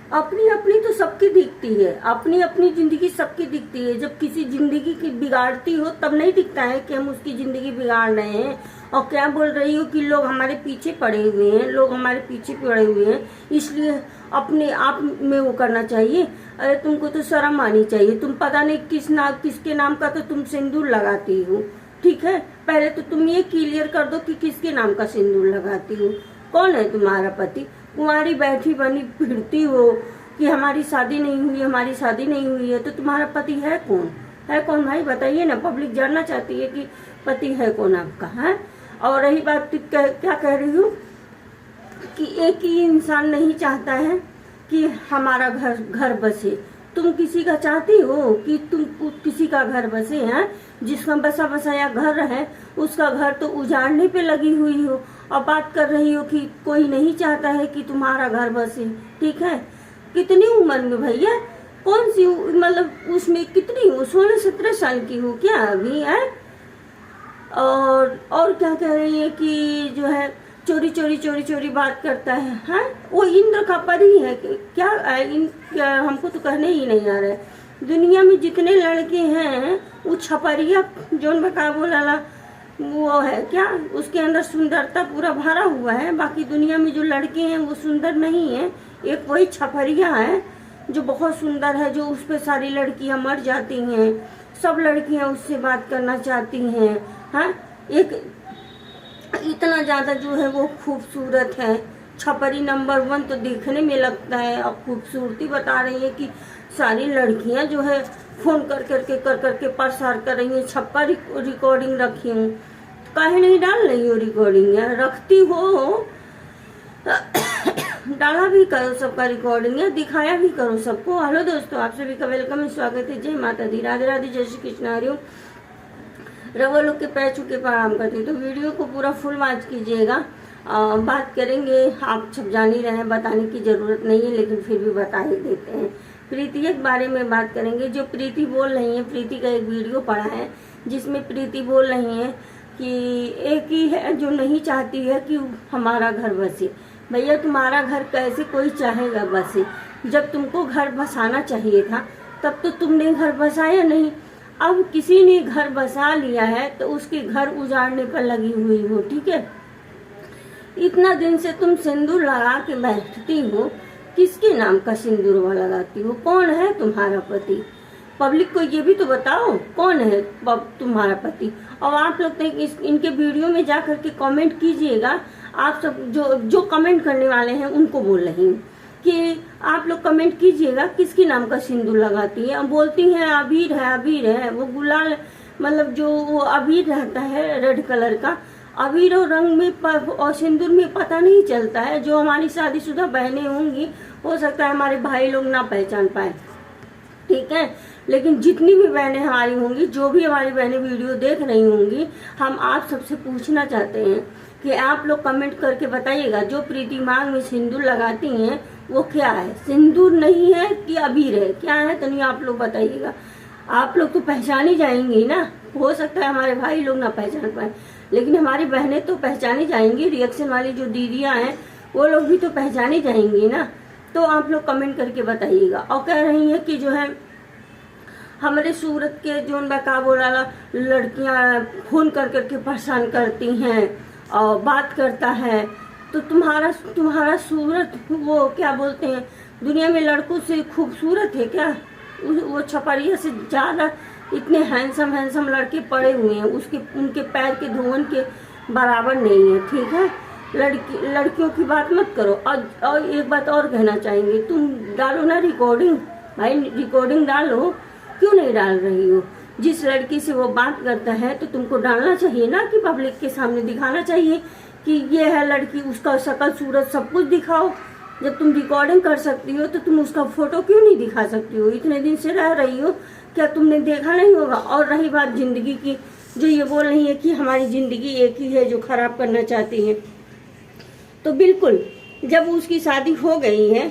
अपनी अपनी तो सबकी दिखती है, अपनी अपनी जिंदगी सबकी दिखती है। जब किसी जिंदगी की बिगाड़ती हो तब नहीं दिखता है कि हम उसकी जिंदगी बिगाड़ रहे हैं। और क्या बोल रही हो कि लोग हमारे पीछे पड़े हुए हैं, लोग हमारे पीछे पड़े हुए हैं, इसलिए अपने आप में वो करना चाहिए। अरे तुमको तो शर्म आनी चाहिए। तुम पता नहीं किसके नाम का तो तुम सिंदूर लगाती हो। ठीक है, पहले तो तुम ये क्लियर कर दो कि किसके नाम का सिंदूर लगाती हो, कौन है तुम्हारा पति। कुंवारी बैठी बनी फिरती हो कि हमारी शादी नहीं हुई, हमारी शादी नहीं हुई है, तो तुम्हारा पति है कौन? है कौन भाई, बताइए ना। पब्लिक जानना चाहती है कि पति है कौन आपका, है। और रही बात क्या कह रही हूँ कि एक ही इंसान नहीं चाहता है कि हमारा घर बसे। तुम किसी का चाहती हो कि तुम किसी का घर बसे हैं? जिसका बसा बसाया घर है उसका घर तो उजाड़ने पे लगी हुई हो, और बात कर रही हो कि कोई नहीं चाहता है कि तुम्हारा घर बसे। ठीक है, कितनी उम्र में भैया, कौन सी मतलब उसमें कितनी हो, 16-17 साल की हो क्या अभी है? और क्या कह रही है कि जो है चोरी चोरी चोरी चोरी बात करता है, हाँ? वो इंद्र का परी है क्या? हमको तो कहने ही नहीं आ रहा है। दुनिया में जितने लड़के हैं वो छपरिया जोन बका बोला वो है क्या? उसके अंदर सुंदरता पूरा भरा हुआ है। बाकी दुनिया में जो लड़के हैं वो सुंदर नहीं है। एक वही छपरिया है जो बहुत सुंदर है, जो उस पर सारी लड़कियां मर जाती हैं। सब लड़कियां उससे बात करना चाहती हैं, हाँ? एक इतना ज्यादा जो है वो खूबसूरत है। छपरी नंबर 1 तो देखने में लगता है, और खूबसूरती बता रही है कि सारी लड़कियां जो है फोन कर करके प्रसार कर रही है। छप्पा रिकॉर्डिंग रखी हूँ, काहे नहीं डाल रही हो रिकॉर्डिंग? रखती हो डाला भी करो, सबका रिकॉर्डिंग है, दिखाया भी करो सबको। हेलो दोस्तों, आप सभी का वेलकम है, स्वागत है। जय माता दी, राधे राधे, जय श्री कृष्ण। हरिओम। रवा लोग के पैर छू के प्रणाम करती हूँ। तो वीडियो को पूरा फुल वॉच कीजिएगा। बात करेंगे, आप सब जान ही रहे हैं, बताने की जरूरत नहीं है, लेकिन फिर भी बता ही देते हैं। प्रीति के बारे में बात करेंगे। जो प्रीति बोल रही है, प्रीति का एक वीडियो पड़ा है जिसमें प्रीति बोल रही है कि एक ही है जो नहीं चाहती है कि हमारा घर बसे। भैया तुम्हारा घर कैसे कोई चाहेगा बसे? जब तुमको घर बसाना चाहिए था तब तो तुमने घर बसाया नहीं। अब किसी ने घर बसा लिया है तो उसके घर उजाड़ने पर लगी हुई हो। ठीक है, इतना दिन से तुम सिंदूर लगा के बैठती हो, किसके नाम का सिंदूर लगाती हो? कौन है तुम्हारा पति? पब्लिक को ये भी तो बताओ कौन है तुम्हारा पति। और आप लोग इनके वीडियो में जा करके कमेंट कीजिएगा। आप सब जो कमेंट करने वाले हैं उनको बोल रही हूँ कि आप लोग कमेंट कीजिएगा किसके नाम का सिंदूर लगाती है। बोलती हैं अबीर है, अबीर है। वो गुलाल मतलब जो वो अबीर रहता है रेड कलर का, अबीर और रंग में और सिंदूर में पता नहीं चलता है। जो हमारी शादीशुदा बहनें होंगी, हो सकता है हमारे भाई लोग ना पहचान पाए, ठीक है, लेकिन जितनी भी बहनें हमारी होंगी, जो भी हमारी बहनें वीडियो देख रही होंगी, हम आप सबसे पूछना चाहते हैं कि आप लोग कमेंट करके बताइएगा, जो प्रीति मांग में सिंदूर लगाती हैं वो क्या है? सिंदूर नहीं है कि अबीर है, क्या है? तो नहीं आप लोग बताइएगा। आप लोग तो पहचान ही जाएंगी ना। हो सकता है हमारे भाई लोग ना पहचान पाए, लेकिन हमारी बहनें तो पहचानी जाएंगी। रिएक्शन वाली जो दीदियां हैं वो लोग भी तो पहचानी जाएंगी ना। तो आप लोग कमेंट करके बताइएगा। और कह रही है कि जो है हमारे सूरत के जो का बोला लड़कियां फोन कर करके परेशान करती हैं और बात करता है, तो तुम्हारा सूरत वो क्या बोलते हैं, दुनिया में लड़कों से खूबसूरत है क्या? वो छपरिया से ज्यादा इतने हैंडसम लड़के पड़े हुए हैं, उनके पैर के धोवन के बराबर नहीं है। ठीक है, लड़कियों की बात मत करो। और एक बात और कहना चाहेंगे, तुम डालो ना रिकॉर्डिंग, भाई रिकॉर्डिंग डालो, क्यों नहीं डाल रही हो? जिस लड़की से वो बात करता है तो तुमको डालना चाहिए ना, कि पब्लिक के सामने दिखाना चाहिए कि ये है लड़की, उसका शक्ल सूरत सब कुछ दिखाओ। जब तुम रिकॉर्डिंग कर सकती हो तो तुम उसका फोटो क्यों नहीं दिखा सकती हो? इतने दिन से रह रही हो, क्या तुमने देखा नहीं होगा? और रही बात जिंदगी की, जो ये बोल रही है कि हमारी जिंदगी एक ही है जो खराब करना चाहती है, तो बिल्कुल जब उसकी शादी हो गई है,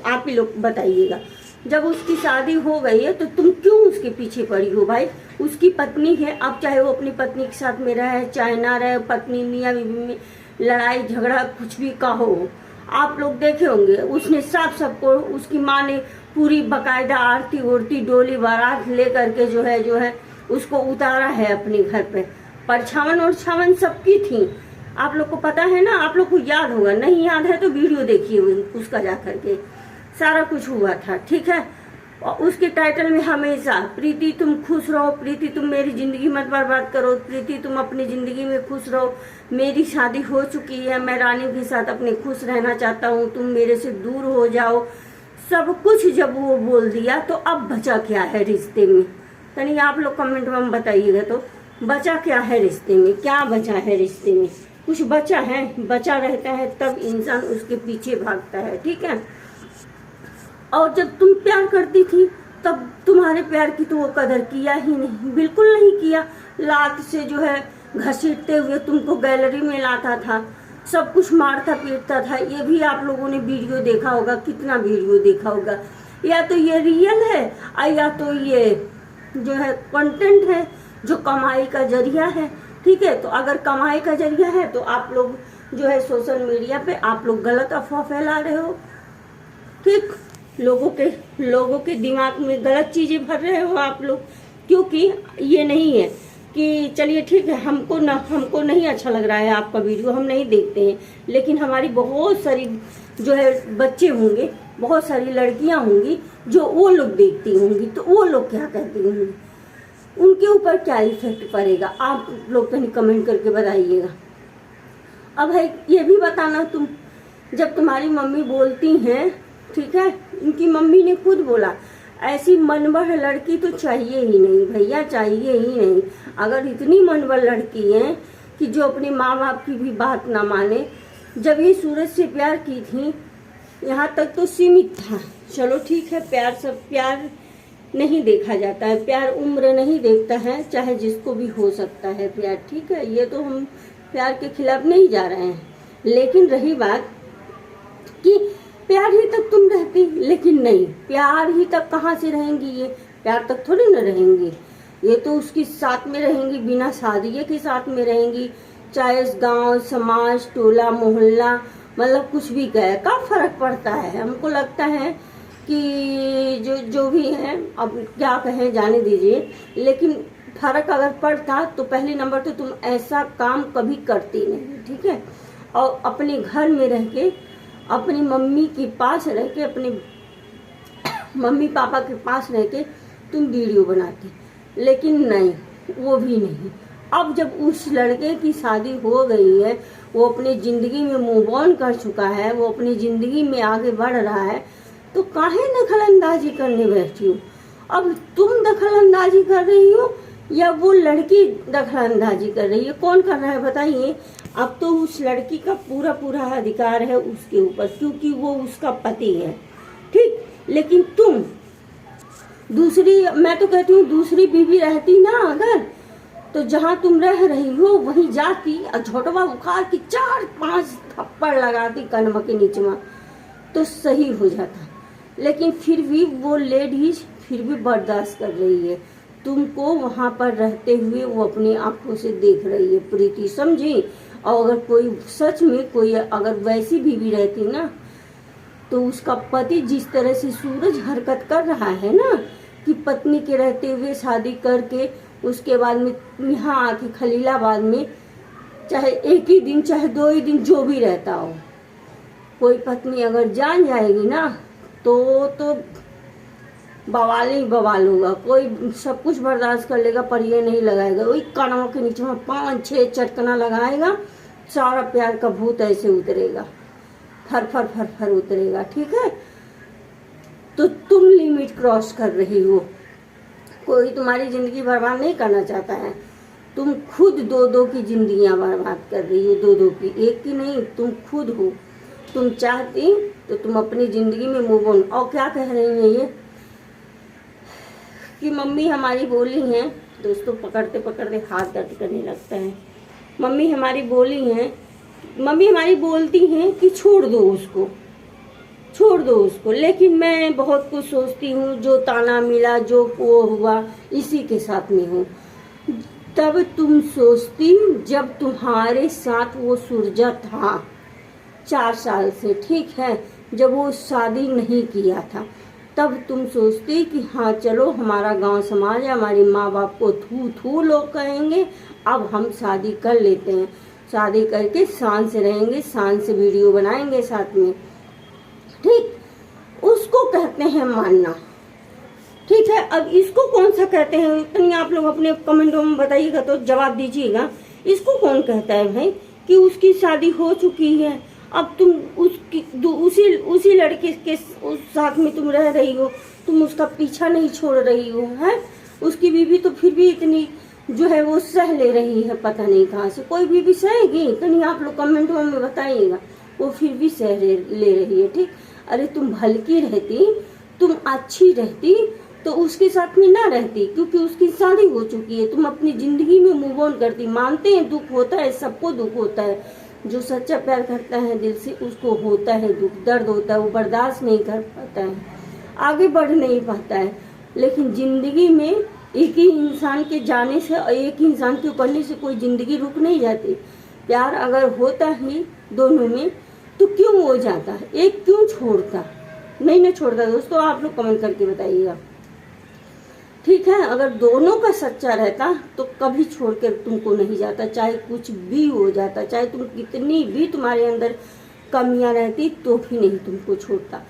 आप ही लोग बताइएगा, जब उसकी शादी हो गई है तो तुम क्यों उसके पीछे पड़ी हो? भाई उसकी पत्नी है, अब चाहे वो अपनी पत्नी के साथ में रहे चाहे ना रहे, पत्नी मियाँ बीवी में लड़ाई झगड़ा कुछ भी कहो, आप लोग देखे होंगे, उसने सबको उसकी माँ ने पूरी बकायदा आरती उरती डोली बारात ले करके जो है उसको उतारा है अपने घर पे। परछावन और छावन सबकी थी, आप लोग को पता है ना, आप लोग को याद होगा, नहीं याद है तो वीडियो देखिए उसका जा करके, सारा कुछ हुआ था, ठीक है। और उसके टाइटल में हमेशा प्रीति तुम खुश रहो, प्रीति तुम मेरी जिंदगी मत बर्बाद करो, प्रीति तुम अपनी जिंदगी में खुश रहो, मेरी शादी हो चुकी है, मैं रानी के साथ अपने खुश रहना चाहता हूँ, तुम मेरे से दूर हो जाओ, सब कुछ जब वो बोल दिया तो अब बचा क्या है रिश्ते में? तनी आप लोग कमेंट में बताइएगा तो बचा क्या है रिश्ते में, क्या बचा है रिश्ते में? कुछ बचा है? बचा रहता है तब इंसान उसके पीछे भागता है, ठीक है। और जब तुम प्यार करती थी तब तुम्हारे प्यार की तो वो कदर किया ही नहीं, बिल्कुल नहीं किया। लात से जो है घसीटते हुए तुमको गैलरी में लाता था, सब कुछ मारता पीटता था। ये भी आप लोगों ने वीडियो देखा होगा, कितना वीडियो देखा होगा। या तो ये रियल है या तो ये जो है कंटेंट है, जो कमाई का जरिया है, ठीक है। तो अगर कमाई का जरिया है तो आप लोग जो है सोशल मीडिया पे आप लोग गलत अफवाह फैला रहे हो, ठीक। लोगों के दिमाग में गलत चीजें भर रहे हो आप लोग, क्योंकि ये नहीं है कि चलिए ठीक है, हमको नहीं अच्छा लग रहा है आपका वीडियो, हम नहीं देखते हैं, लेकिन हमारी बहुत सारी जो है बच्चे होंगे, बहुत सारी लड़कियां होंगी जो वो लोग देखती होंगी, तो वो लोग क्या कहती होंगी, उनके ऊपर क्या इफेक्ट पड़ेगा, आप लोग कहीं कमेंट करके बताइएगा। अब है ये भी बताना, तुम जब तुम्हारी मम्मी बोलती हैं, ठीक है, इनकी मम्मी ने खुद बोला ऐसी मनबढ़ लड़की तो चाहिए ही नहीं भैया, चाहिए ही नहीं। अगर इतनी मनबढ़ लड़की है कि जो अपने माँ बाप की भी बात ना माने, जब ये सूरज से प्यार की थी यहाँ तक तो सीमित था, चलो ठीक है, प्यार नहीं देखा जाता है, प्यार उम्र नहीं देखता है, चाहे जिसको भी हो सकता है प्यार, ठीक है। ये तो हम प्यार के खिलाफ नहीं जा रहे हैं, लेकिन रही बात कि प्यार ही तक तुम रहती, लेकिन नहीं, प्यार ही तक कहाँ से रहेंगी, ये प्यार तक थोड़ी न रहेंगी, ये तो उसके साथ में रहेंगी, बिना शादी के साथ में रहेंगी, चाहे गांव समाज टोला मोहल्ला मतलब कुछ भी कहे, क्या फर्क पड़ता है। हमको लगता है कि जो भी है, अब क्या कहें जाने दीजिए, लेकिन फर्क अगर पड़ता तो पहले नंबर तो तुम ऐसा काम कभी करती नहीं, ठीक है। और अपने घर में रह के, अपनी मम्मी के पास रह के, अपने मम्मी पापा के पास रह के तुम वीडियो बनाती, लेकिन नहीं, वो भी नहीं। अब जब उस लड़के की शादी हो गई है, वो अपनी जिंदगी में मूव ऑन कर चुका है, वो अपनी जिंदगी में आगे बढ़ रहा है, तो काहे दखलंदाजी करने बैठी हो? अब तुम दखलंदाजी कर रही हो या वो लड़की दखलंदाजी कर रही है? कौन कर रहा है बताइए? अब तो उस लड़की का पूरा अधिकार है उसके ऊपर, क्योंकि वो उसका पति है, ठीक। लेकिन तुम दूसरी, मैं तो कहती हूँ दूसरी बीवी रहती ना अगर, तो जहाँ तुम रह रही हो वहीं जाती और झोटवा उखाड़ के 4-5 थप्पड़ लगाती कनवा के नीचे में, तो सही हो जाता। लेकिन फिर भी वो लेडीज फिर भी बर्दाश्त कर रही है, तुमको वहाँ पर रहते हुए वो अपनी आंखों से देख रही है, प्रीति, समझी। और अगर कोई सच में कोई अगर वैसी बीवी रहती ना, तो उसका पति जिस तरह से सूरज हरकत कर रहा है ना, कि पत्नी के रहते हुए शादी करके उसके बाद में यहाँ आके खलीलाबाद में चाहे एक ही दिन चाहे 2 ही दिन जो भी रहता हो, कोई पत्नी अगर जान जाएगी ना तो बवाल ही बवाल होगा। कोई सब कुछ बर्दाश्त कर लेगा पर ये नहीं लगाएगा, वही कानों के नीचे में 5-6 चटकना लगाएगा, सारा प्यार का भूत ऐसे उतरेगा, फर फर फर फर उतरेगा, ठीक है। तो तुम लिमिट क्रॉस कर रही हो, कोई तुम्हारी जिंदगी बर्बाद नहीं करना चाहता है, तुम खुद 2-2 की जिंदगियां बर्बाद कर रही हो, 2-2 की, एक की नहीं, तुम खुद हो। तुम चाहती तो तुम अपनी जिंदगी में मूव ऑन। और क्या कह रही है ये कि मम्मी हमारी बोली हैं, दोस्तों पकड़ते पकड़ते हाथ दर्द करने लगता है। मम्मी हमारी बोलती हैं कि छोड़ दो उसको, लेकिन मैं बहुत कुछ सोचती हूँ, जो ताना मिला जो वो हुआ इसी के साथ में हूँ। तब तुम सोचती जब तुम्हारे साथ वो सूरजा था, 4 साल से, ठीक है, जब वो शादी नहीं किया था, तब तुम सोचती कि हाँ चलो हमारा गांव समाज है, हमारे माँ बाप को थू थू लोग कहेंगे, अब हम शादी कर लेते हैं, शादी करके शान से रहेंगे, शान से वीडियो बनाएंगे साथ में, ठीक, उसको कहते हैं मानना। ठीक है, अब इसको कौन सा कहते हैं, इतनी आप लोग अपने कमेंटों में बताइएगा तो जवाब दीजिएगा। इसको कौन कहता है भाई कि उसकी शादी हो चुकी है, अब तुम उसकी उसी लड़के के उस साथ में तुम रह रही हो, तुम उसका पीछा नहीं छोड़ रही हो, है उसकी बीवी तो फिर भी इतनी जो है वो सह ले रही है, पता नहीं कहाँ से। कोई बीवी सहेगी? इतनी आप लोग कमेंटों में बताइएगा, वो फिर भी सह ले रही है, ठीक। अरे तुम भलकी रहती, तुम अच्छी रहती तो उसके साथ में ना रहती, क्योंकि उसकी शादी हो चुकी है, तुम अपनी जिंदगी में मूव ऑन करती। मानते हैं दुख होता है, सबको दुख होता है, जो सच्चा प्यार करता है दिल से उसको होता है दुख, दर्द होता है, वो बर्दाश्त नहीं कर पाता है, आगे बढ़ नहीं पाता है। लेकिन जिंदगी में एक ही इंसान के जाने से और एक ही इंसान के उकड़ने से कोई जिंदगी रुक नहीं जाती। प्यार अगर होता ही दोनों में तो क्यों हो जाता है, एक क्यों छोड़ता, नहीं ना छोड़ता। दोस्तों आप लोग कमेंट करके बताइएगा, ठीक है। अगर दोनों का सच्चा रहता तो कभी छोड़कर तुमको नहीं जाता, चाहे कुछ भी हो जाता, चाहे तुम कितनी भी तुम्हारे अंदर कमियां रहती तो भी नहीं तुमको छोड़ता।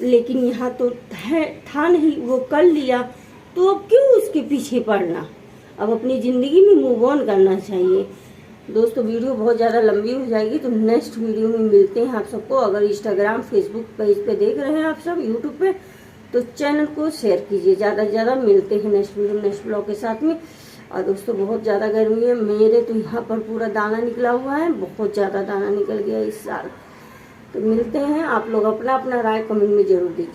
लेकिन यहाँ तो था नहीं, वो कर लिया, तो अब क्यों उसके पीछे पड़ना, अब अपनी जिंदगी में मूव ऑन करना चाहिए। दोस्तों वीडियो बहुत ज़्यादा लंबी हो जाएगी, तो नेक्स्ट वीडियो में मिलते हैं आप सबको। अगर इंस्टाग्राम फेसबुक पेज पे देख रहे हैं आप सब, यूट्यूब पे, तो चैनल को शेयर कीजिए ज़्यादा से ज़्यादा। मिलते हैं नेक्स्ट वीडियो नेक्स्ट ब्लॉग के साथ में। और दोस्तों बहुत ज़्यादा गर्मी है, मेरे तो यहाँ पर पूरा दाना निकला हुआ है, बहुत ज़्यादा दाना निकल गया इस साल। तो मिलते हैं, आप लोग अपना अपना राय कमेंट में जरूर दीजिए।